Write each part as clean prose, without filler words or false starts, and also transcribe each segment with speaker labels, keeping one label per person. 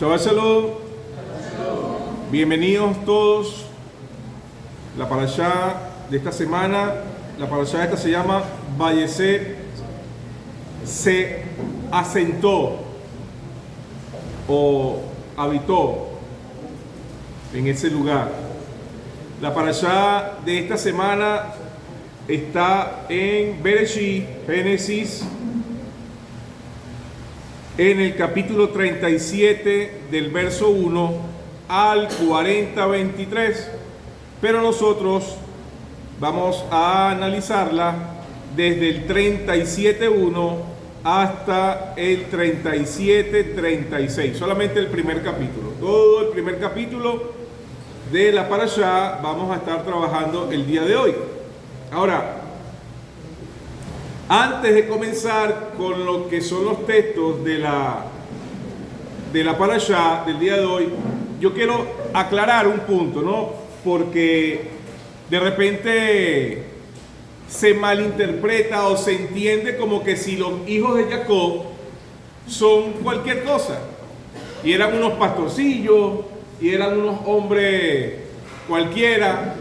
Speaker 1: Shabbat Shalom. Bienvenidos todos. La parashá de esta semana, la parashá esta se llama Vayesé, se asentó o habitó en ese lugar. La parashá de esta semana está en Bereshit, Génesis, en el capítulo 37 del verso 1 al 40-23, pero nosotros vamos a analizarla desde el 37-1 hasta el 37-36, solamente el primer capítulo. Todo el primer capítulo de la parashá vamos a estar trabajando el día de hoy. Ahora, antes de comenzar con lo que son los textos de la parashá del día de hoy, yo quiero aclarar un punto, ¿no? Porque de repente se malinterpreta o se entiende como que si los hijos de Jacob son cualquier cosa, y eran unos pastorcillos, y eran unos hombres cualquiera.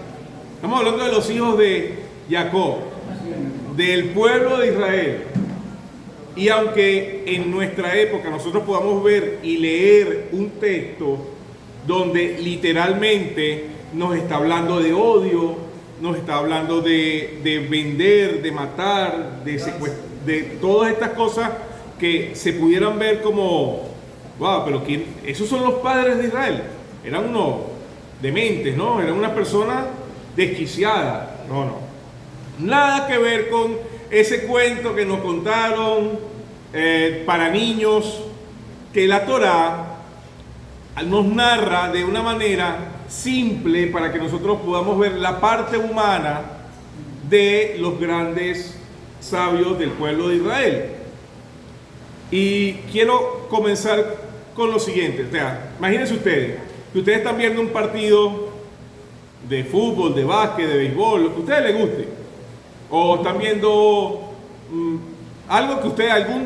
Speaker 1: Estamos hablando de los hijos de Jacob, del pueblo de Israel. Y aunque en nuestra época nosotros podamos ver y leer un texto donde literalmente nos está hablando de odio, nos está hablando de vender, de matar, de secuestrar, de todas estas cosas que se pudieran ver como, wow, pero ¿quién? Esos son los padres de Israel. Eran unos dementes, ¿no? Eran unas personas desquiciadas. No. Nada que ver con ese cuento que nos contaron para niños, que la Torá nos narra de una manera simple para que nosotros podamos ver la parte humana de los grandes sabios del pueblo de Israel. Y quiero comenzar con lo siguiente. O sea, imagínense ustedes, que ustedes están viendo un partido de fútbol, de básquet, de béisbol, lo que a ustedes les guste. O están viendo algo que usted, algún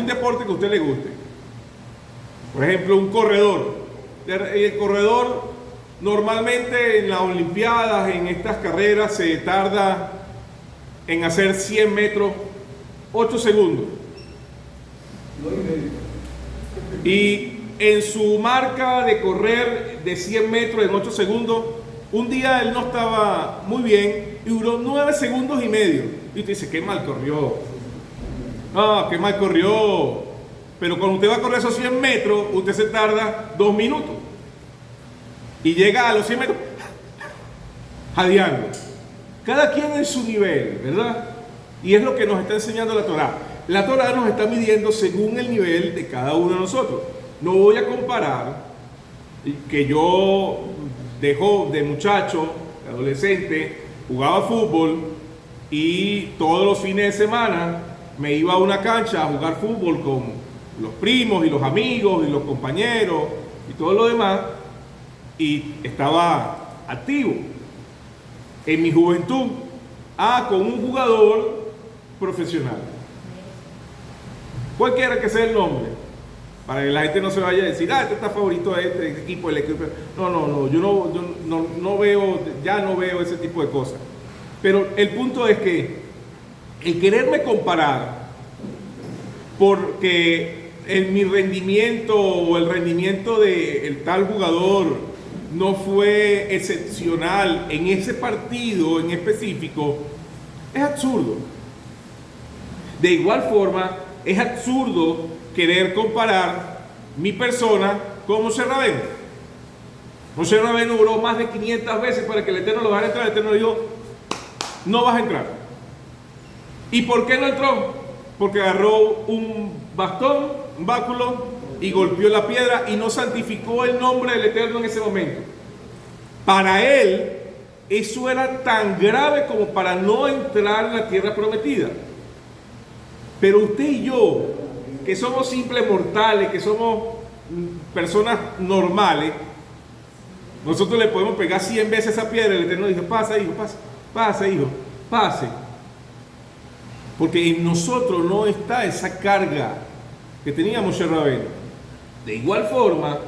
Speaker 1: deporte que a usted le guste. Por ejemplo, un corredor. El corredor normalmente en las Olimpiadas, en estas carreras, se tarda en hacer 100 metros 8 segundos. Y en su marca de correr de 100 metros en 8 segundos, un día él no estaba muy bien y duró 9 segundos y medio. Y usted dice, qué mal corrió. No, qué mal corrió. Pero cuando usted va a correr esos 100 metros, usted se tarda 2 minutos. Y llega a los 100 metros jadeando. Cada quien en su nivel, ¿verdad? Y es lo que nos está enseñando la Torá. La Torá nos está midiendo según el nivel de cada uno de nosotros. No voy a comparar que yo de muchacho, de adolescente, jugaba fútbol y todos los fines de semana me iba a una cancha a jugar fútbol con los primos y los amigos y los compañeros y todo lo demás, y estaba activo en mi juventud con un jugador profesional, cualquiera que sea el nombre, para que la gente no se vaya a decir, este está favorito de este equipo, el equipo. No, yo no veo, ya no veo ese tipo de cosas. Pero el punto es que el quererme comparar porque mi rendimiento o el rendimiento del tal jugador no fue excepcional en ese partido en específico, es absurdo. De igual forma, es absurdo querer comparar mi persona con Moshe Rabbeinu. Moshe Rabbeinu duró más de 500 veces para que el Eterno lo dejara entrar. El Eterno dijo, no vas a entrar. ¿Y por qué no entró? Porque agarró un bastón, un báculo, y golpeó la piedra y no santificó el nombre del Eterno en ese momento. Para él, eso era tan grave como para no entrar en la tierra prometida. Pero usted y yo, que somos simples mortales, que somos personas normales, nosotros le podemos pegar 100 veces esa piedra y el Eterno dice, pasa hijo, pasa hijo, pase. Porque en nosotros no está esa carga que tenía Moshe Rabbeinu. De igual forma,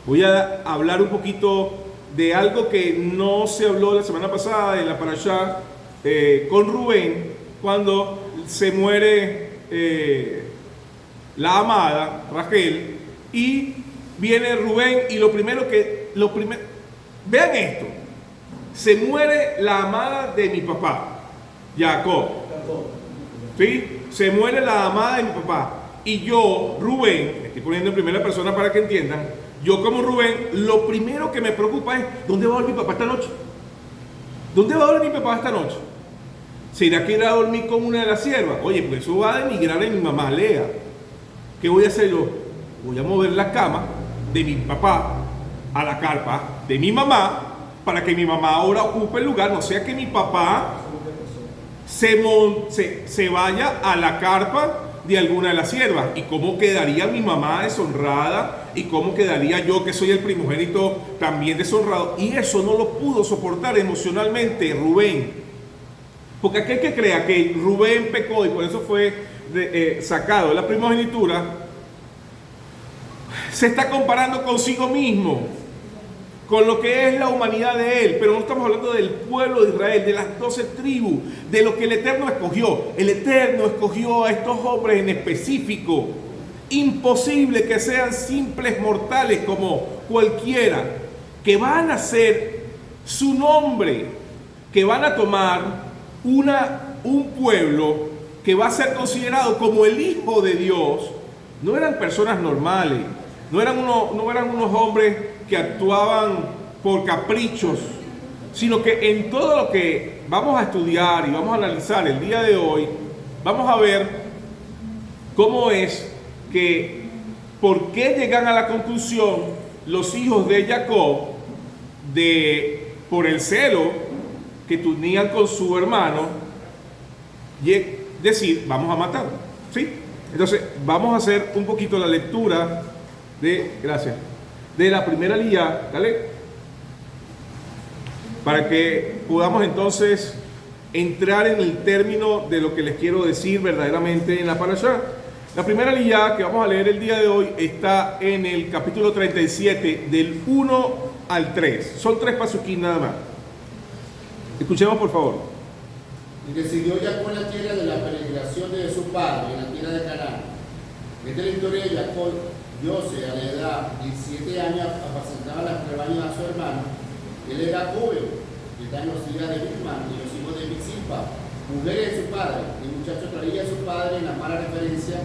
Speaker 1: voy a hablar un poquito de algo que no se habló la semana pasada en la parashá con Rubén, cuando se muere la amada Rachel, y viene Rubén y vean esto, se muere la amada de mi papá, Jacob, ¿sí? Se muere la amada de mi papá, y yo, Rubén, estoy poniendo en primera persona para que entiendan, yo como Rubén, lo primero que me preocupa es, ¿dónde va a dormir mi papá esta noche? ¿Dónde va a dormir mi papá esta noche? ¿Será que irá a dormir con una de las siervas? Oye, pues eso va a denigrar en mi mamá Lea. ¿Qué voy a hacer yo? Voy a mover la cama de mi papá a la carpa de mi mamá, para que mi mamá ahora ocupe el lugar, no sea que mi papá se vaya a la carpa de alguna de las siervas. ¿Y cómo quedaría mi mamá deshonrada? ¿Y cómo quedaría yo, que soy el primogénito, también deshonrado? Y eso no lo pudo soportar emocionalmente Rubén, porque aquel que crea que Rubén pecó y por eso fue sacado de la primogenitura, se está comparando consigo mismo, con lo que es la humanidad de él. Pero no estamos hablando del pueblo de Israel, de las 12 tribus, de lo que el Eterno escogió. El Eterno escogió a estos hombres en específico. Imposible que sean simples mortales como cualquiera, que van a ser su nombre, que van a tomar un pueblo que va a ser considerado como el Hijo de Dios. No eran personas normales, no eran unos hombres que actuaban por caprichos, sino que en todo lo que vamos a estudiar y vamos a analizar el día de hoy, vamos a ver cómo es que, por qué llegan a la conclusión los hijos de Jacob por el celo que tenían con su hermano, y decir, vamos a matarlo, ¿sí? Entonces, vamos a hacer un poquito la lectura de la primera lía, ¿vale? Para que podamos entonces entrar en el término de lo que les quiero decir verdaderamente en la parashá. La primera lía que vamos a leer el día de hoy está en el capítulo 37, del 1 al 3. Son 3 pasuquín nada más. Escuchemos por favor.
Speaker 2: Y decidió Jacob en la tierra de la peregrinación de su padre, en la tierra de Canaán. Esta es la historia de Jacob. José, a la edad de 17 años, apacentaba las rebaños a su hermano. Él era joven, y está en los días de Bisman y los hijos de Mizpa, mujeres de su padre. El muchacho traía a su padre en la mala referencia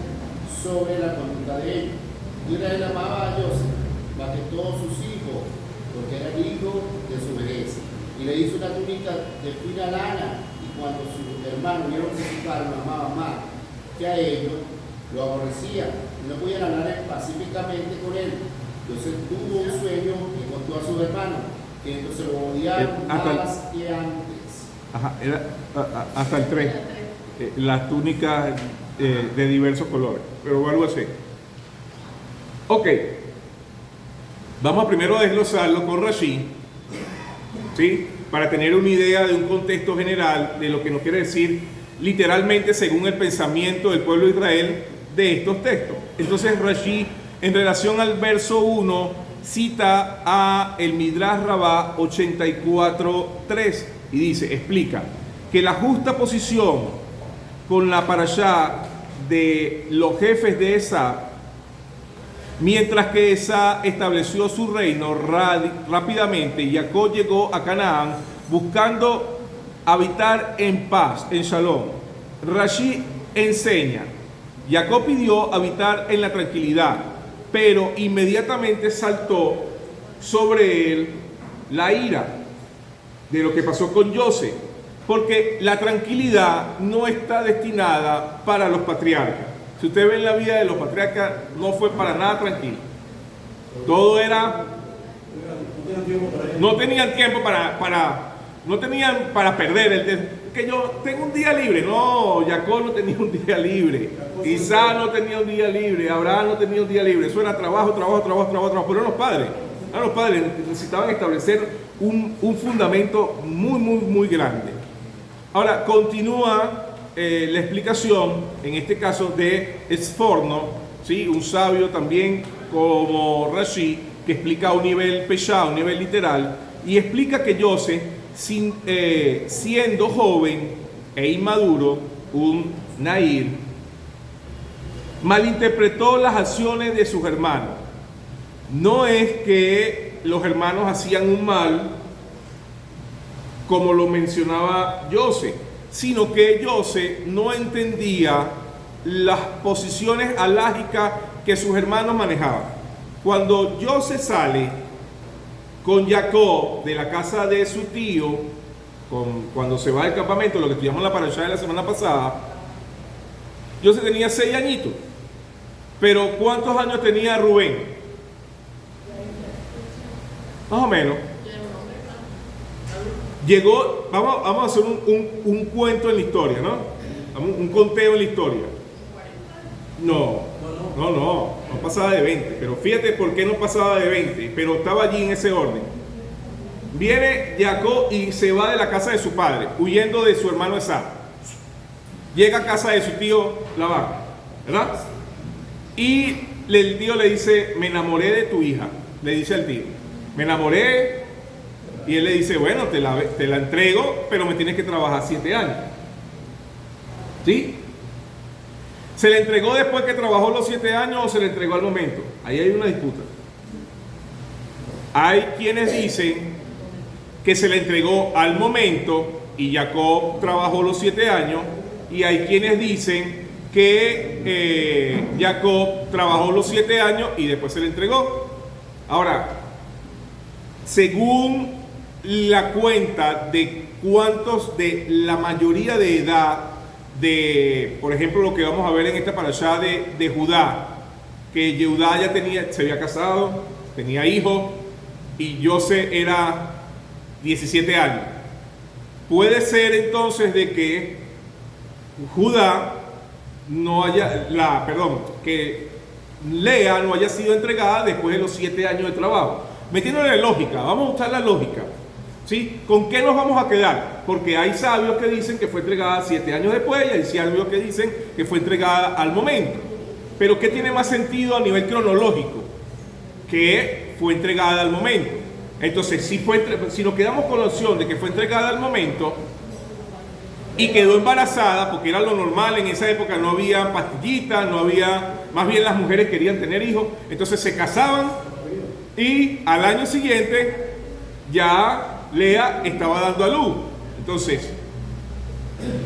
Speaker 2: sobre la conducta de ellos. Israel amaba a José más que todos sus hijos, porque era el hijo de su vejez. Y le hizo una túnica de fina lana, y cuando sus hermanos vieron que su padre lo amaba más que a ellos, lo aborrecía y no podían hablar pacíficamente con él. Entonces tuvo un sueño y contó a sus hermanos, que entonces lo odiaron más que antes.
Speaker 1: Ajá, era hasta el 3. Las túnicas de diversos colores, pero algo así. Ok, vamos a primero a desglosarlo con Rashi, ¿sí? Para tener una idea de un contexto general de lo que nos quiere decir literalmente según el pensamiento del pueblo de Israel de estos textos. Entonces Rashi, en relación al verso 1, cita a el Midrash Rabbah 84.3 y dice, explica que la justa posición con la parashá de los jefes de Esá, mientras que Esá estableció su reino rápidamente, Jacob llegó a Canaán buscando habitar en paz, en Shalom. Rashi enseña, Jacob pidió habitar en la tranquilidad, pero inmediatamente saltó sobre él la ira de lo que pasó con José, porque la tranquilidad no está destinada para los patriarcas. Si usted ve en la vida de los patriarcas, no fue para nada tranquilo. Todo era... No tenían tiempo no tenían para perder. Que yo tengo un día libre. No, Jacob no tenía un día libre. Isaac no tenía un día libre. Abraham no tenía un día libre. Eso era trabajo. Pero los padres necesitaban establecer un fundamento muy grande. Ahora, continúa la explicación, en este caso de Esforno, ¿sí? Un sabio también como Rashi, que explica a un nivel peshá, a un nivel literal, y explica que Joseph, siendo joven e inmaduro, un Nair, malinterpretó las acciones de sus hermanos. No es que los hermanos hacían un mal, como lo mencionaba Joseph, sino que Joseph no entendía las posiciones alágicas que sus hermanos manejaban. Cuando Joseph sale con Jacob de la casa de su tío, cuando se va del campamento, lo que estudiamos en la parashá de la semana pasada, Joseph tenía 6 añitos. Pero ¿cuántos años tenía Rubén? Más o menos. Llegó, vamos a hacer un cuento en la historia, ¿no? Un conteo en la historia. No pasaba de 20, pero fíjate por qué no pasaba de 20, pero estaba allí en ese orden. Viene Jacob y se va de la casa de su padre, huyendo de su hermano Esau. Llega a casa de su tío Labán, ¿verdad? Y el tío le dice, me enamoré de tu hija, le dice al tío, me enamoré, y él le dice, bueno, te la entrego, pero me tienes que trabajar 7 años. ¿Sí? ¿Se le entregó después que trabajó los 7 años o se le entregó al momento? Ahí hay una disputa. Hay quienes dicen que se le entregó al momento y Jacob trabajó los 7 años, y hay quienes dicen que Jacob trabajó los 7 años y después se le entregó. Ahora, según la cuenta de cuántos de la mayoría de edad de, por ejemplo, lo que vamos a ver en esta parashá de Judá, que Judá ya se había casado, tenía hijos, y Joseph era 17 años. Puede ser entonces de que Judá que Lea no haya sido entregada después de los 7 años de trabajo. Metiéndole lógica, vamos a usar la lógica. ¿Sí? ¿Con qué nos vamos a quedar? Porque hay sabios que dicen que fue entregada 7 años después y hay sabios que dicen que fue entregada al momento. Pero ¿qué tiene más sentido a nivel cronológico? Que fue entregada al momento. Entonces, si nos quedamos con la opción de que fue entregada al momento y quedó embarazada, porque era lo normal, en esa época no había pastillitas, no había, más bien las mujeres querían tener hijos, entonces se casaban y al año siguiente ya Lea estaba dando a luz. Entonces,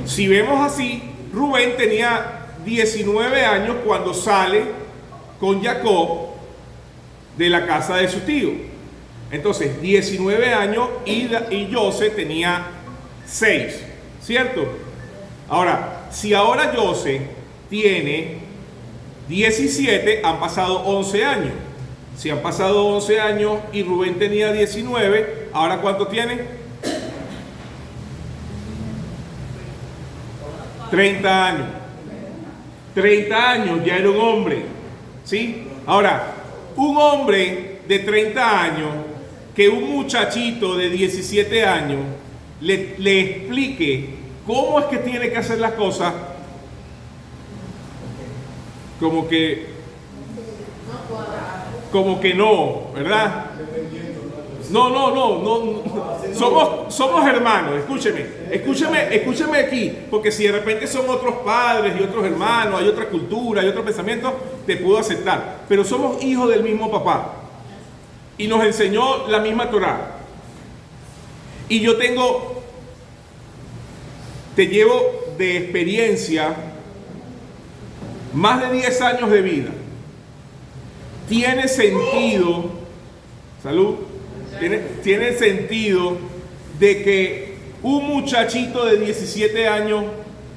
Speaker 1: si vemos así, Rubén tenía 19 años cuando sale con Jacob de la casa de su tío. Entonces, 19 años y Joseph tenía 6, ¿cierto? Ahora, si ahora Joseph tiene 17, han pasado 11 años. Si han pasado 11 años y Rubén tenía 19, ¿ahora cuánto tiene? 30 años. 30 años, ya era un hombre. ¿Sí? Ahora, un hombre de 30 años, que un muchachito de 17 años le explique cómo es que tiene que hacer las cosas, como que no, ¿verdad? No. Somos hermanos, escúcheme aquí, porque si de repente son otros padres y otros hermanos, hay otra cultura, hay otro pensamiento, te puedo aceptar, pero somos hijos del mismo papá y nos enseñó la misma Torá. Y yo te llevo de experiencia más de 10 años de vida. Tiene sentido, salud, tiene sentido de que un muchachito de 17 años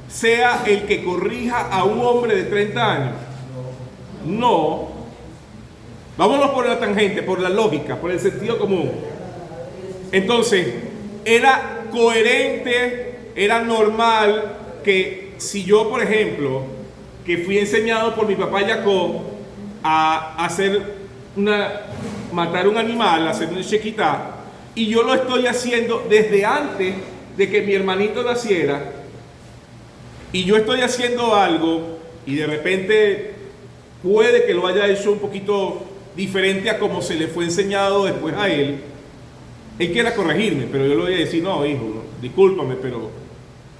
Speaker 1: sea el que corrija a un hombre de 30 años. No. Vámonos por la tangente, por la lógica, por el sentido común. Entonces, era coherente, era normal que si yo, por ejemplo, que fui enseñado por mi papá Jacob a matar un animal, hacer un shequitá, y yo lo estoy haciendo desde antes de que mi hermanito naciera, y yo estoy haciendo algo, y de repente puede que lo haya hecho un poquito diferente a como se le fue enseñado después a él. Él quiera corregirme, pero yo le voy a decir, no, hijo, no, discúlpame, pero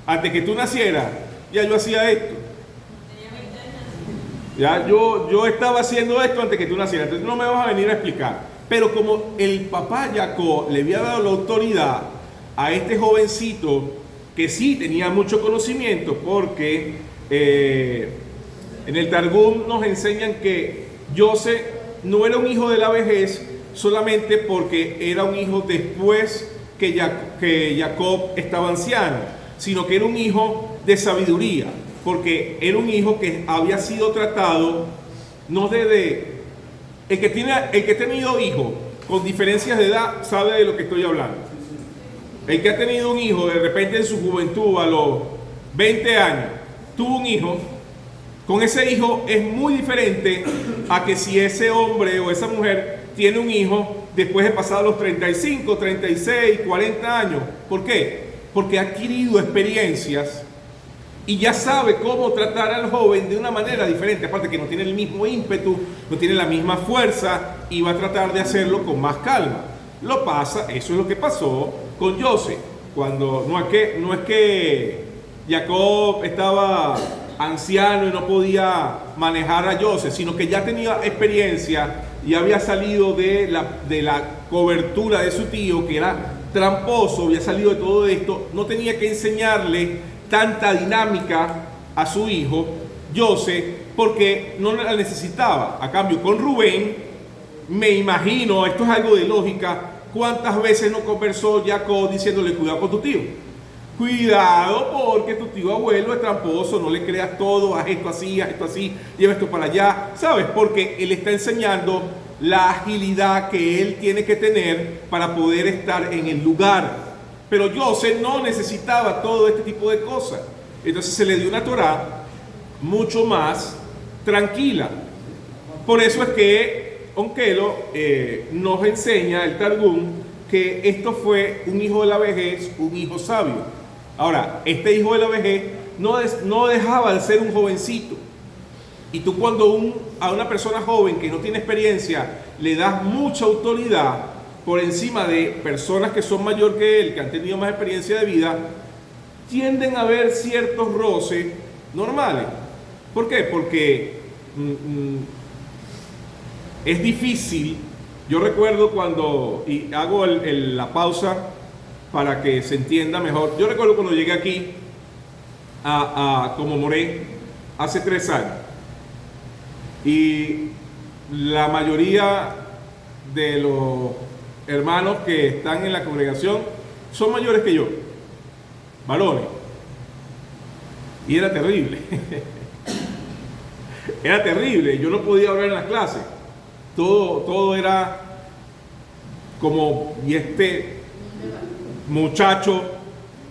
Speaker 1: antes que tú nacieras, ya yo hacía esto. Ya yo estaba haciendo esto antes que tú nacieras, entonces no me vas a venir a explicar. Pero como el papá Jacob le había dado la autoridad a este jovencito, que sí tenía mucho conocimiento, porque en el Targum nos enseñan que José no era un hijo de la vejez solamente porque era un hijo después que Jacob estaba anciano, sino que era un hijo de sabiduría, porque era un hijo que había sido tratado, no desde... El que ha tenido hijos con diferencias de edad sabe de lo que estoy hablando. El que ha tenido un hijo de repente en su juventud, a los 20 años, tuvo un hijo, con ese hijo es muy diferente a que si ese hombre o esa mujer tiene un hijo después de pasar los 35, 36, 40 años. ¿Por qué? Porque ha adquirido experiencias y ya sabe cómo tratar al joven de una manera diferente. Aparte que no tiene el mismo ímpetu, no tiene la misma fuerza y va a tratar de hacerlo con más calma. Eso es lo que pasó con José. Cuando no es que Jacob estaba anciano y no podía manejar a José, sino que ya tenía experiencia y había salido de la cobertura de su tío, que era tramposo, había salido de todo esto, no tenía que enseñarle tanta dinámica a su hijo José, porque no la necesitaba. A cambio, con Rubén, me imagino, esto es algo de lógica, cuántas veces no conversó Jacob diciéndole, cuidado con tu tío, cuidado porque tu tío abuelo es tramposo, no le creas todo, haz esto así, lleva esto para allá, ¿sabes? Porque él está enseñando la agilidad que él tiene que tener para poder estar en el lugar. Pero José no necesitaba todo este tipo de cosas. Entonces se le dio una Torá mucho más tranquila. Por eso es que Onkelo nos enseña el Targum que esto fue un hijo de la vejez, un hijo sabio. Ahora, este hijo de la vejez no dejaba de ser un jovencito. Y tú cuando a una persona joven que no tiene experiencia le das mucha autoridad por encima de personas que son mayor que él, que han tenido más experiencia de vida, tienden a haber ciertos roces normales. ¿Por qué? Porque es difícil. Yo recuerdo cuando, y hago la pausa para que se entienda mejor, yo recuerdo cuando llegué aquí a Como Moré hace 3 años, y la mayoría de los hermanos que están en la congregación son mayores que yo, varones, y era terrible. Era terrible, yo no podía hablar en las clases, todo era como, y este muchacho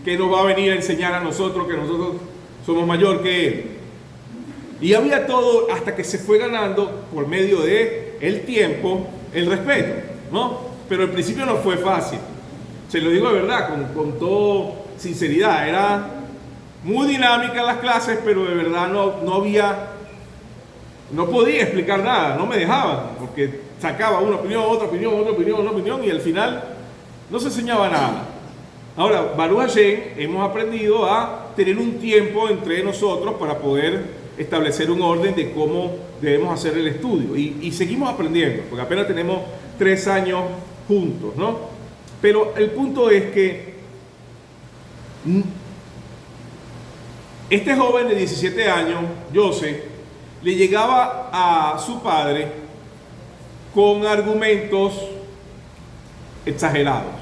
Speaker 1: que nos va a venir a enseñar a nosotros, que nosotros somos mayor que él. Y había todo hasta que se fue ganando por medio de el tiempo, el respeto, ¿no? Pero al principio no fue fácil, se lo digo de verdad, con toda sinceridad. Era muy dinámica las clases, pero de verdad no podía explicar nada, no me dejaban, porque sacaba una opinión, otra opinión, y al final no se enseñaba nada. Ahora, Baruch Hashem, hemos aprendido a tener un tiempo entre nosotros para poder establecer un orden de cómo debemos hacer el estudio, y seguimos aprendiendo, porque apenas tenemos 3 años juntos, ¿no? Pero el punto es que este joven de 17 años, José, le llegaba a su padre con argumentos exagerados.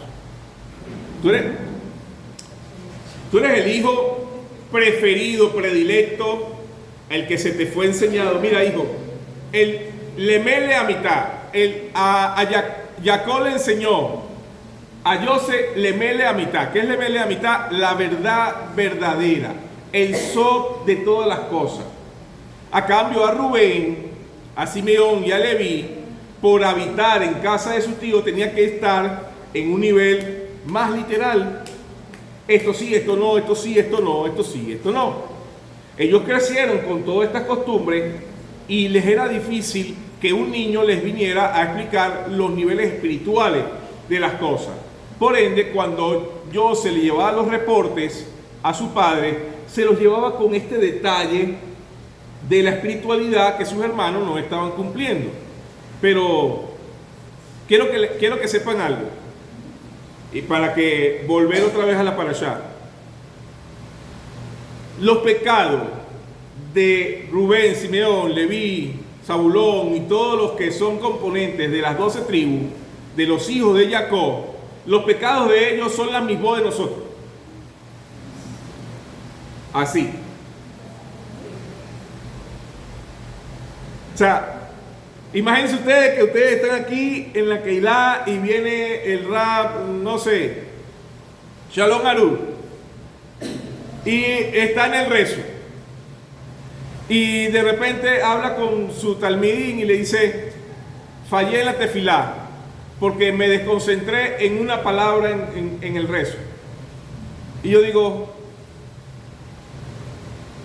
Speaker 1: Tú eres el hijo preferido, predilecto, el que se te fue enseñado. Mira, hijo, el lemele a mitad, Jacob le enseñó a José lemele a mitad. ¿Qué es lemele a mitad? La verdad verdadera, el sod de todas las cosas. A cambio, a Rubén, a Simeón y a Leví, por habitar en casa de su tío, tenía que estar en un nivel más literal. Esto sí, esto no, esto sí, esto no, esto sí, esto no. Ellos crecieron con todas estas costumbres y les era difícil que un niño les viniera a explicar los niveles espirituales de las cosas. Por ende, cuando José le llevaba los reportes a su padre, se los llevaba con este detalle de la espiritualidad que sus hermanos no estaban cumpliendo. Pero quiero que sepan algo, y para que volver otra vez a la parashá. Los pecados de Rubén, Simeón, Leví, Zabulón y todos los que son componentes de las 12 tribus, de los hijos de Jacob, los pecados de ellos son la misma de nosotros. Así. O sea, imagínense ustedes que ustedes están aquí en la Keilah y viene el rap, no sé, Shalom Aru, y está en el rezo. Y de repente habla con su talmidín y le dice: fallé en la tefilá porque me desconcentré en una palabra en el rezo. Y yo digo,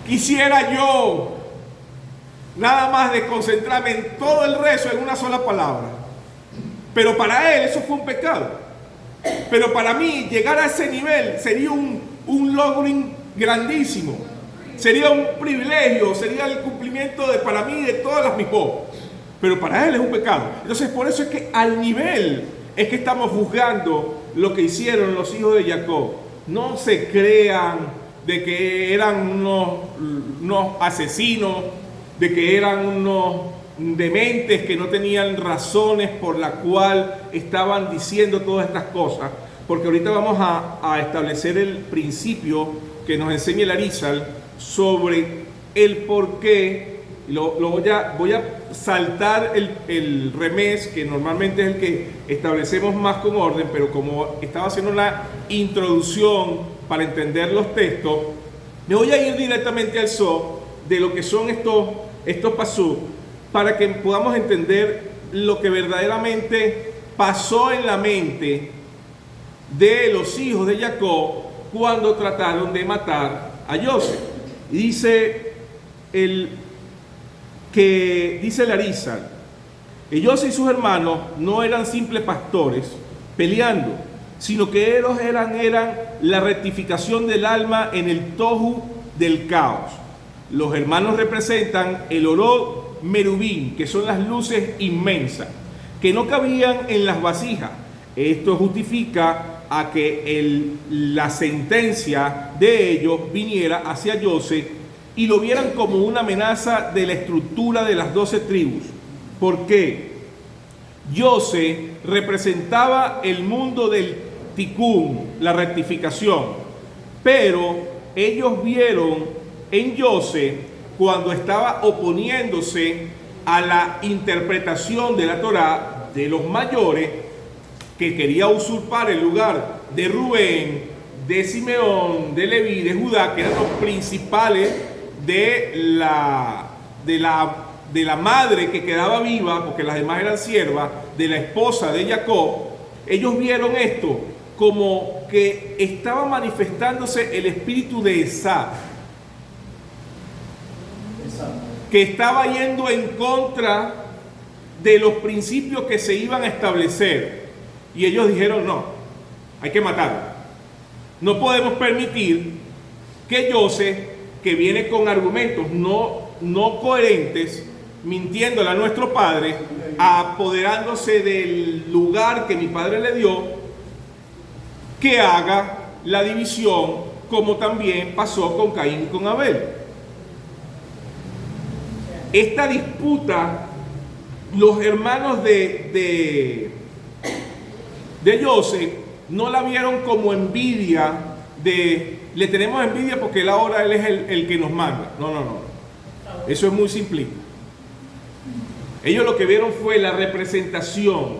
Speaker 1: quisiera yo nada más desconcentrarme en todo el rezo en una sola palabra. Pero para él eso fue un pecado. Pero para mí llegar a ese nivel sería un logro grandísimo. Sería un privilegio, sería el cumplimiento para mí de todas las mitzvot. Pero para él es un pecado. Entonces por eso es que al nivel es que estamos juzgando lo que hicieron los hijos de Jacob. No se crean de que eran unos asesinos, de que eran unos dementes que no tenían razones por la cual estaban diciendo todas estas cosas. Porque ahorita vamos a establecer el principio que nos enseña el Arizal sobre el por qué. Voy a saltar el remés, que normalmente es el que establecemos más con orden, pero como estaba haciendo una introducción para entender los textos, me voy a ir directamente al so de lo que son estos pasú, para que podamos entender lo que verdaderamente pasó en la mente de los hijos de Jacob cuando trataron de matar a José. Y dice el Arizal, que José y sus hermanos no eran simples pastores peleando, sino que ellos eran la rectificación del alma en el tohu del caos. Los hermanos representan el oró merubín, que son las luces inmensas, que no cabían en las vasijas. Esto justifica a que la sentencia de ellos viniera hacia José y lo vieran como una amenaza de la estructura de las 12 tribus. ¿Por qué? José representaba el mundo del tikkun, la rectificación, pero ellos vieron en José, cuando estaba oponiéndose a la interpretación de la Torá de los mayores, que quería usurpar el lugar de Rubén, de Simeón, de Leví, de Judá, que eran los principales de la madre que quedaba viva, porque las demás eran siervas, de la esposa de Jacob. Ellos vieron esto como que estaba manifestándose el espíritu de Esab, que estaba yendo en contra de los principios que se iban a establecer. Y ellos dijeron: no, hay que matarlo. No podemos permitir que José, que viene con argumentos no coherentes, mintiéndole a nuestro padre, apoderándose del lugar que mi padre le dio, que haga la división, como también pasó con Caín y con Abel. Esta disputa, los hermanos de José no la vieron como envidia le tenemos envidia porque él ahora es el que nos manda. No. Eso es muy simplista. Ellos lo que vieron fue la representación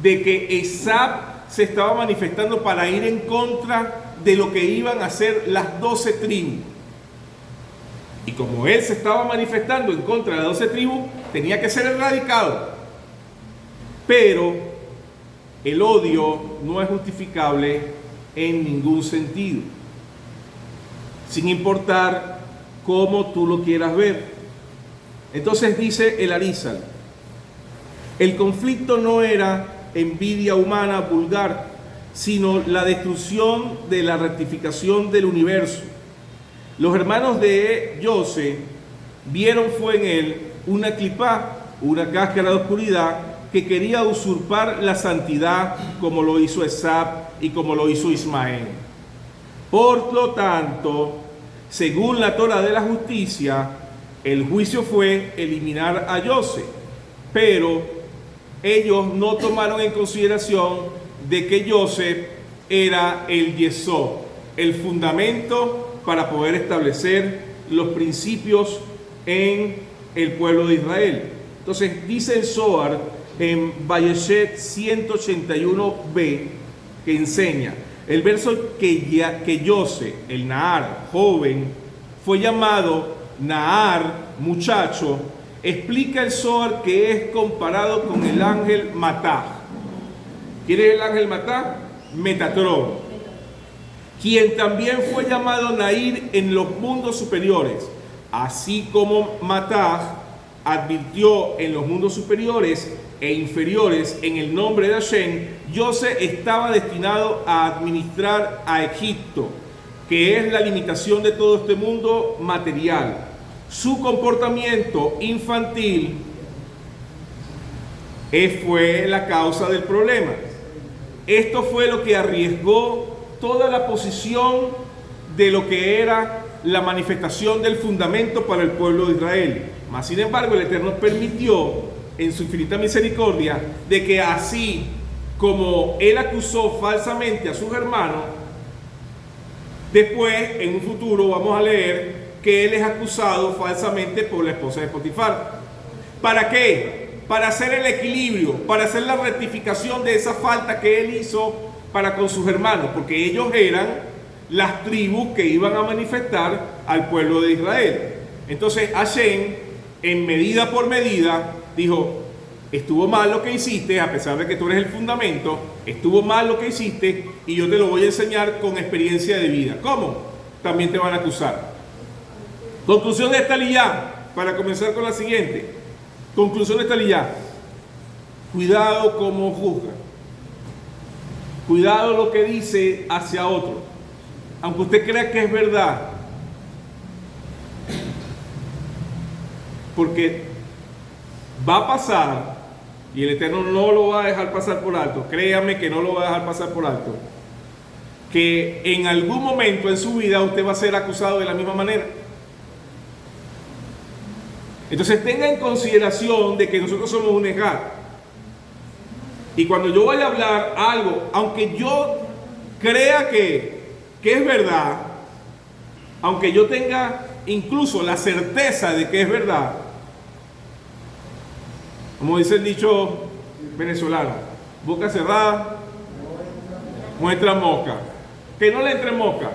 Speaker 1: de que Esab se estaba manifestando para ir en contra de lo que iban a hacer las 12 tribus. Y como él se estaba manifestando en contra de las 12 tribus, tenía que ser erradicado. Pero el odio no es justificable en ningún sentido, sin importar cómo tú lo quieras ver. Entonces dice el Arizal, el conflicto no era envidia humana vulgar, sino la destrucción de la rectificación del universo. Los hermanos de Yose vieron fue en él una clipá, una cáscara de oscuridad que quería usurpar la santidad como lo hizo Esab y como lo hizo Ismael. Por lo tanto, según la Torah de la justicia, el juicio fue eliminar a Yose, pero ellos no tomaron en consideración de que Yosef era el yesod, el fundamento para poder establecer los principios en el pueblo de Israel. Entonces dice el Zohar en Vayeshet 181b, que enseña el verso que Yosef, el Nahar, joven, fue llamado Nahar, muchacho, explica el Zohar que es comparado con el ángel Matá. ¿Quién es el ángel Matá? Metatrón, quien también fue llamado Nair en los mundos superiores. Así como Matá advirtió en los mundos superiores e inferiores en el nombre de Hashem, Yosef estaba destinado a administrar a Egipto, que es la limitación de todo este mundo material. Su comportamiento infantil fue la causa del problema. Esto fue lo que arriesgó toda la posición de lo que era la manifestación del fundamento para el pueblo de Israel. Mas, sin embargo, el Eterno permitió, en su infinita misericordia, de que así como él acusó falsamente a sus hermanos, después, en un futuro, vamos a leer que él es acusado falsamente por la esposa de Potifar. ¿Para qué? Para hacer el equilibrio, para hacer la rectificación de esa falta que él hizo para con sus hermanos, porque ellos eran las tribus que iban a manifestar al pueblo de Israel. Entonces Hashem, en medida por medida, dijo: estuvo mal lo que hiciste, a pesar de que tú eres el fundamento, estuvo mal lo que hiciste, y yo te lo voy a enseñar con experiencia de vida. ¿Cómo? También te van a acusar. Conclusión de esta liyá, para comenzar con la siguiente. Conclusión de esta liyá: cuidado cómo juzga, cuidado lo que dice hacia otro, aunque usted crea que es verdad, porque va a pasar, y el Eterno no lo va a dejar pasar por alto, créame que no lo va a dejar pasar por alto, que en algún momento en su vida usted va a ser acusado de la misma manera. Entonces tenga en consideración de que nosotros somos un ejad. Y cuando yo vaya a hablar algo, aunque yo crea que es verdad, aunque yo tenga incluso la certeza de que es verdad, como dice el dicho venezolano, boca cerrada muestra mosca. Que no le entre mosca.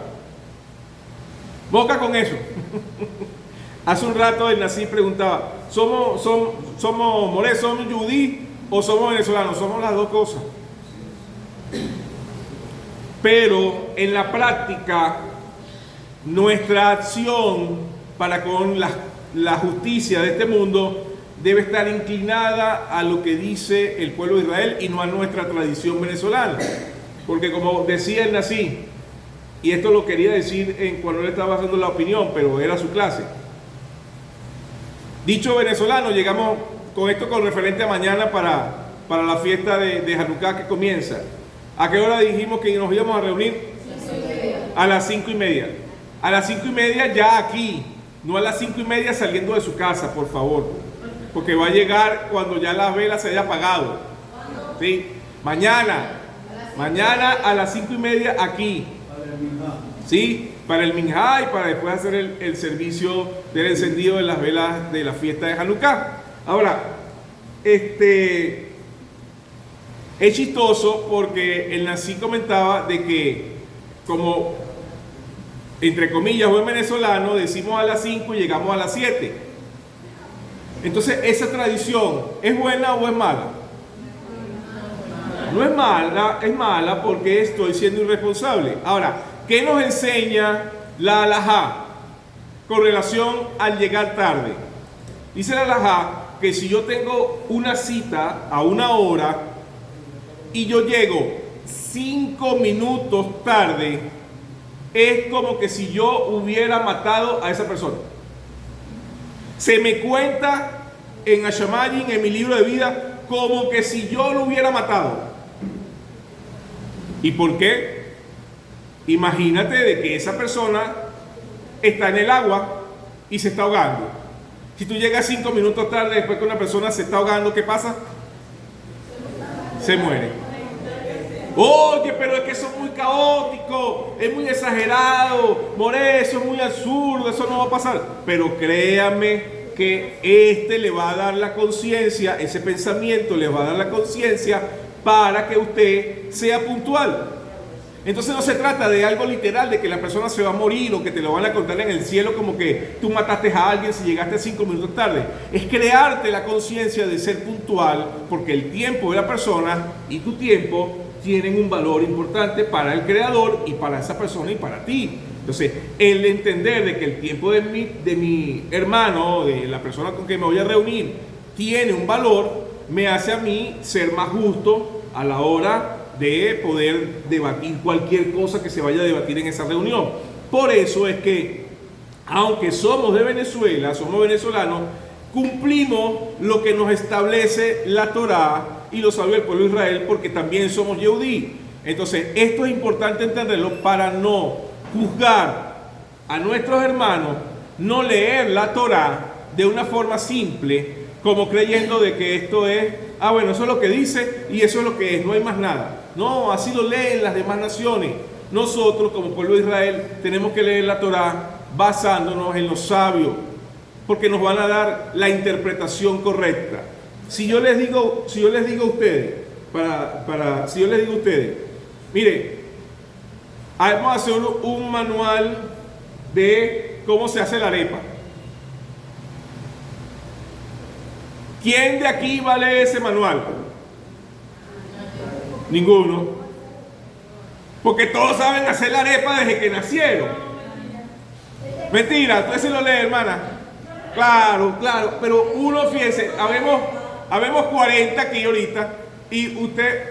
Speaker 1: Mosca con eso. Hace un rato el Nací preguntaba: ¿somos morés, somos yudí o somos venezolanos? Somos las dos cosas. Pero en la práctica, nuestra acción para con la justicia de este mundo debe estar inclinada a lo que dice el pueblo de Israel y no a nuestra tradición venezolana. Porque como decía el Nací, y esto lo quería decir cuando él estaba haciendo la opinión, pero era su clase. Dicho venezolano, llegamos con esto con referente a mañana para la fiesta de Hanukkah que comienza. ¿A qué hora dijimos que nos íbamos a reunir? A las 5:30. A las 5:30 ya aquí, no a las 5:30 saliendo de su casa, por favor. Porque va a llegar cuando ya las velas se haya apagado. ¿Sí? Mañana a las 5:30 aquí. ¿Sí? Para el minjá y para después hacer el servicio del encendido de las velas de la fiesta de Hanukkah. Ahora, es chistoso porque el Nací comentaba de que, como entre comillas buen venezolano, decimos a las 5 y llegamos a las 7. Entonces, ¿esa tradición es buena o es mala? No es mala, es mala porque estoy siendo irresponsable. Ahora, ¿qué nos enseña la halajá con relación al llegar tarde? Dice la halajá que si yo tengo una cita a 1 hora y yo llego 5 minutos tarde, es como que si yo hubiera matado a esa persona. Se me cuenta en Ashamayin, en mi libro de vida, como que si yo lo hubiera matado. ¿Y por qué? Imagínate de que esa persona está en el agua y se está ahogando. Si tú llegas 5 minutos tarde después que una persona se está ahogando, ¿qué pasa? Se muere. Oye, pero es que eso es muy caótico, es muy exagerado, More, eso es muy absurdo, eso no va a pasar. Pero créame que le va a dar la conciencia, ese pensamiento le va a dar la conciencia para que usted sea puntual. Entonces no se trata de algo literal, de que la persona se va a morir o que te lo van a contar en el cielo como que tú mataste a alguien si llegaste 5 minutos tarde. Es crearte la conciencia de ser puntual, porque el tiempo de la persona y tu tiempo tienen un valor importante para el creador y para esa persona y para ti. Entonces, el entender de que el tiempo de mi hermano, de la persona con que me voy a reunir, tiene un valor, me hace a mí ser más justo a la hora de poder debatir cualquier cosa que se vaya a debatir en esa reunión. Por eso es que, aunque somos de Venezuela, somos venezolanos, cumplimos lo que nos establece la Torá y lo sabe el pueblo de Israel, porque también somos Yehudí. Entonces, esto es importante entenderlo para no juzgar a nuestros hermanos, no leer la Torá de una forma simple, como creyendo de que esto es, bueno, eso es lo que dice y eso es lo que es, no hay más nada. No, así lo leen las demás naciones. Nosotros, como pueblo de Israel, tenemos que leer la Torá basándonos en los sabios, porque nos van a dar la interpretación correcta. Si yo les digo a ustedes, mire, vamos a hacer un manual de cómo se hace la arepa. ¿Quién de aquí va a leer ese manual? Ninguno. Porque todos saben hacer la arepa desde que nacieron. Mentira, tú sí lo lees, hermana. Claro, pero uno, fíjense, habemos 40 aquí ahorita y usted,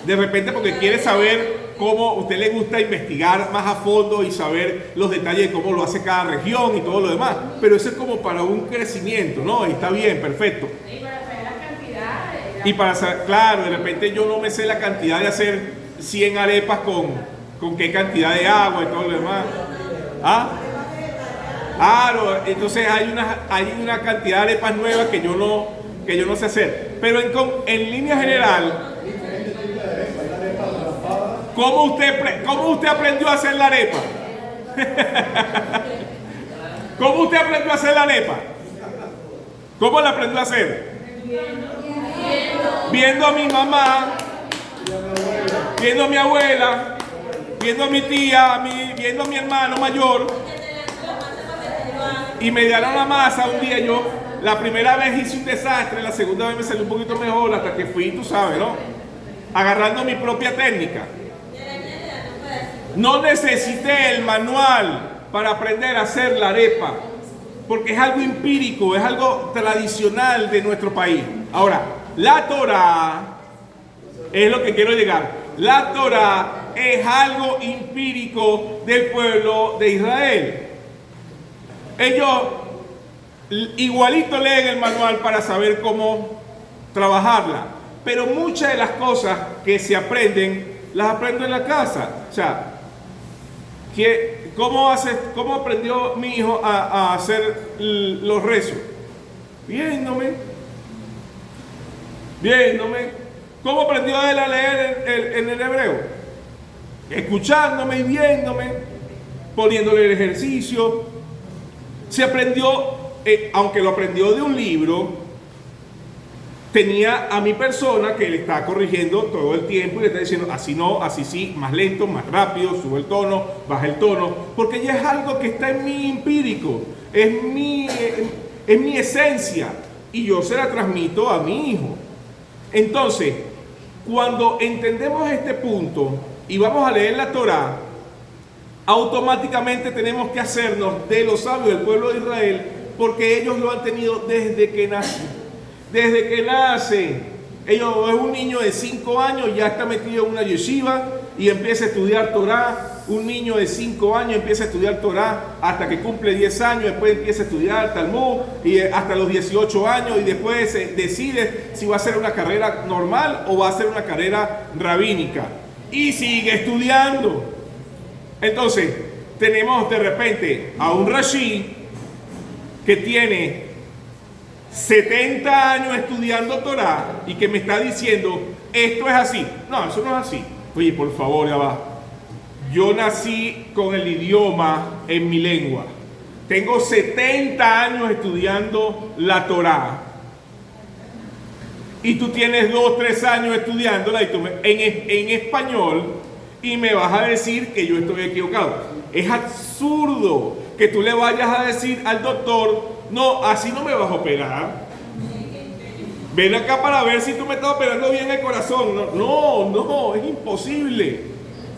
Speaker 1: de repente porque quiere saber cómo a usted le gusta investigar más a fondo y saber los detalles de cómo lo hace cada región y todo lo demás, pero eso es como para un crecimiento, ¿no? Y está bien, perfecto.
Speaker 3: Y para saber la cantidad.
Speaker 1: Y para saber, claro, de repente yo no me sé la cantidad de hacer 100 arepas con qué cantidad de agua y todo lo demás. ¿Ah? Claro, entonces hay una cantidad de arepas nuevas que yo no sé hacer. Pero en línea general, ¿cómo usted aprendió a hacer la arepa? ¿Cómo usted aprendió a hacer la arepa? ¿Cómo la aprendió a hacer? Viendo a mi mamá, viendo a mi abuela, viendo a mi tía, viendo a mi hermano mayor. Y me dieron la masa un día. Yo la primera vez hice un desastre, la segunda vez me salió un poquito mejor, hasta que fui, tú sabes, ¿no? Agarrando mi propia técnica. No necesité el manual para aprender a hacer la arepa, porque es algo empírico, es algo tradicional de nuestro país. Ahora, la Torá es lo que quiero llegar. La Torá es algo empírico del pueblo de Israel. Ellos igualito leen el manual para saber cómo trabajarla, pero muchas de las cosas que se aprenden, las aprendo en la casa. O sea, ¿cómo aprendió mi hijo a hacer los rezos? Viéndome. ¿Cómo aprendió él a leer en el hebreo? Escuchándome y viéndome, poniéndole el ejercicio. Se aprendió, aunque lo aprendió de un libro, tenía a mi persona que le está corrigiendo todo el tiempo y le está diciendo así no, así sí, más lento, más rápido, sube el tono, baja el tono, porque ya es algo que está en mi empírico, es mi esencia y yo se la transmito a mi hijo. Entonces, cuando entendemos este punto y vamos a leer la Torá, automáticamente tenemos que hacernos de los sabios del pueblo de Israel porque ellos lo han tenido desde que nacen. Desde que nacen. Ellos, es un niño de 5 años, ya está metido en una yeshiva y empieza a estudiar Torah. Un niño de 5 años empieza a estudiar Torah hasta que cumple 10 años, después empieza a estudiar Talmud y hasta los 18 años y después decide si va a hacer una carrera normal o va a hacer una carrera rabínica. Y sigue estudiando. Entonces, tenemos de repente a un Rashi que tiene 70 años estudiando Torah y que me está diciendo, esto es así. No, eso no es así. Oye, por favor, ya va. Yo nací con el idioma en mi lengua. Tengo 70 años estudiando la Torah. Y tú tienes 2, 3 años estudiándola y tú en español y me vas a decir que yo estoy equivocado. Es absurdo que tú le vayas a decir al doctor, no, así no me vas a operar. Ven acá para ver si tú me estás operando bien el corazón. No, es imposible.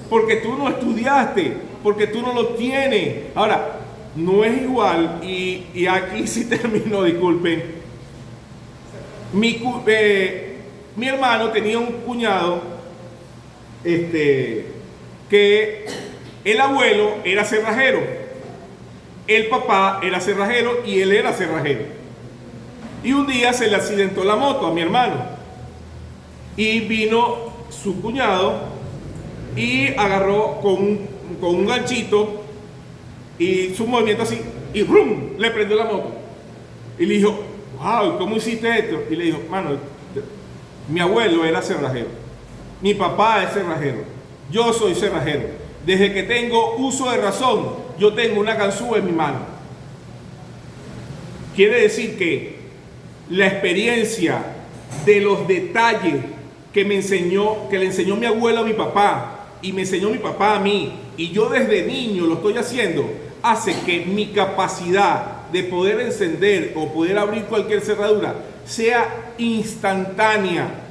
Speaker 1: Porque tú no estudiaste, porque tú no lo tienes. Ahora, no es igual, y aquí sí termino, disculpen. Mi hermano tenía un cuñado, que el abuelo era cerrajero, el papá era cerrajero y él era cerrajero. Y un día se le accidentó la moto a mi hermano. Y vino su cuñado y agarró con un ganchito y su movimiento así, y ¡rum!, le prendió la moto. Y le dijo, wow, ¿cómo hiciste esto? Y le dijo, mano, mi abuelo era cerrajero, mi papá es cerrajero, yo soy cerrajero. Desde que tengo uso de razón, yo tengo una ganzúa en mi mano. Quiere decir que la experiencia de los detalles que le enseñó mi abuelo a mi papá, y me enseñó mi papá a mí, y yo desde niño lo estoy haciendo, hace que mi capacidad de poder encender o poder abrir cualquier cerradura sea instantánea.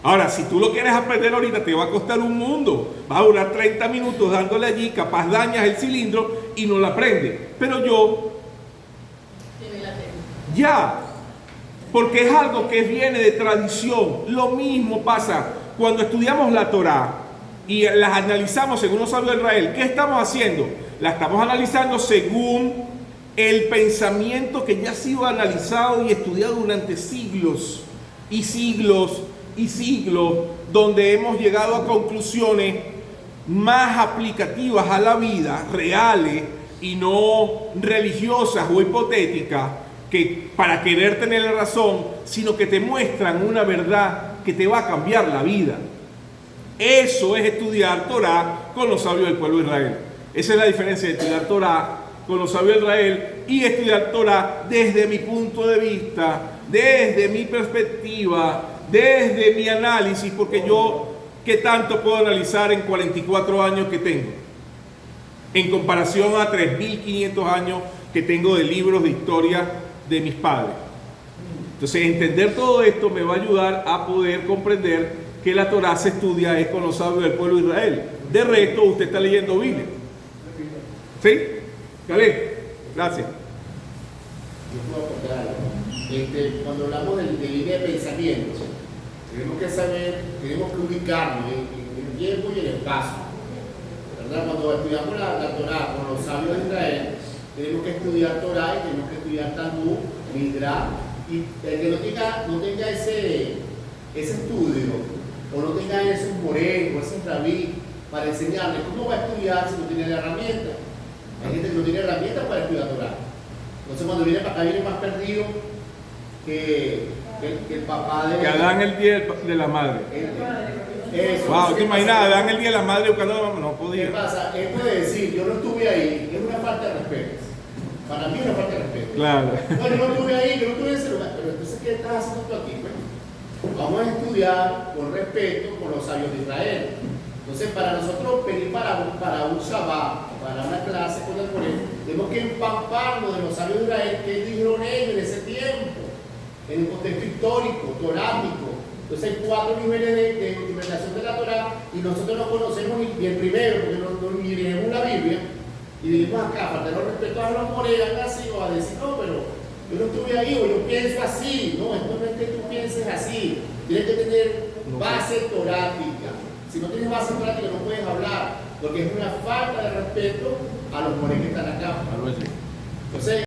Speaker 1: Ahora, si tú lo quieres aprender ahorita, te va a costar un mundo. Va a durar 30 minutos dándole allí, capaz dañas el cilindro y no la aprendes. Pero yo, ya, porque es algo que viene de tradición. Lo mismo pasa cuando estudiamos la Torah y las analizamos según los sabios de Israel. ¿Qué estamos haciendo? La estamos analizando según el pensamiento que ya ha sido analizado y estudiado durante siglos y siglos y siglos, donde hemos llegado a conclusiones más aplicativas a la vida, reales y no religiosas o hipotéticas, que para querer tener la razón, sino que te muestran una verdad que te va a cambiar la vida. Eso es estudiar Torah con los sabios del pueblo de Israel. Esa es la diferencia de estudiar Torah con los sabios de Israel y estudiar Torah desde mi punto de vista, desde mi perspectiva, desde mi análisis, porque yo, ¿qué tanto puedo analizar en 44 años que tengo? En comparación a 3.500 años que tengo de libros de historia de mis padres. Entonces, entender todo esto me va a ayudar a poder comprender que la Torah se estudia es con los sabios del pueblo de Israel. De resto, usted está leyendo Biblia. ¿Sí? ¿Vale? Gracias.
Speaker 2: Yo puedo aportar algo. Cuando hablamos de línea de pensamiento, tenemos que saber, tenemos que ubicarnos en el tiempo y en el espacio. ¿Verdad? Cuando estudiamos la Torah con los sabios de Israel, tenemos que estudiar Torah y tenemos que estudiar Talmud, Midrash, y el que no tenga ese estudio, o no tenga ese moreno, ese rabí, para enseñarle cómo va a estudiar si no tiene la herramienta. Hay gente que no tiene herramientas para estudiar Torah. Entonces cuando viene para acá viene más perdido que el papá de...
Speaker 1: Que Adán el día de la madre.
Speaker 2: Eso,
Speaker 1: Wow, ¿te imaginas? Adán el día de la madre buscando? No podía.
Speaker 2: ¿Qué pasa? Él puede decir, yo no estuve ahí, es una falta de respeto. Para mí es una falta de respeto.
Speaker 1: Claro.
Speaker 2: No, yo no estuve ahí, yo no estuve en ese lugar. Pero entonces, ¿qué estás haciendo tú aquí? Pues, vamos a estudiar con respeto con los sabios de Israel. Entonces, para nosotros venir para un Shabbat, para una clase con el Corán, tenemos que empamparnos de los sabios de Israel, que dijeron ellos en ese tiempo, en el contexto histórico, torático. Entonces hay 4 niveles de interpretación de la Torah y nosotros no conocemos ni el primero, porque no leemos la Biblia, y vinimos acá, falta el respeto a los morenos casi, o a decir, no, pero yo no estuve ahí, o yo pienso así. No, esto no es que tú pienses así. Tienes que tener base torácica. Si no tienes base torácica no puedes hablar, porque es una falta de respeto a los morenos que están acá.
Speaker 1: Algo así.
Speaker 2: Entonces,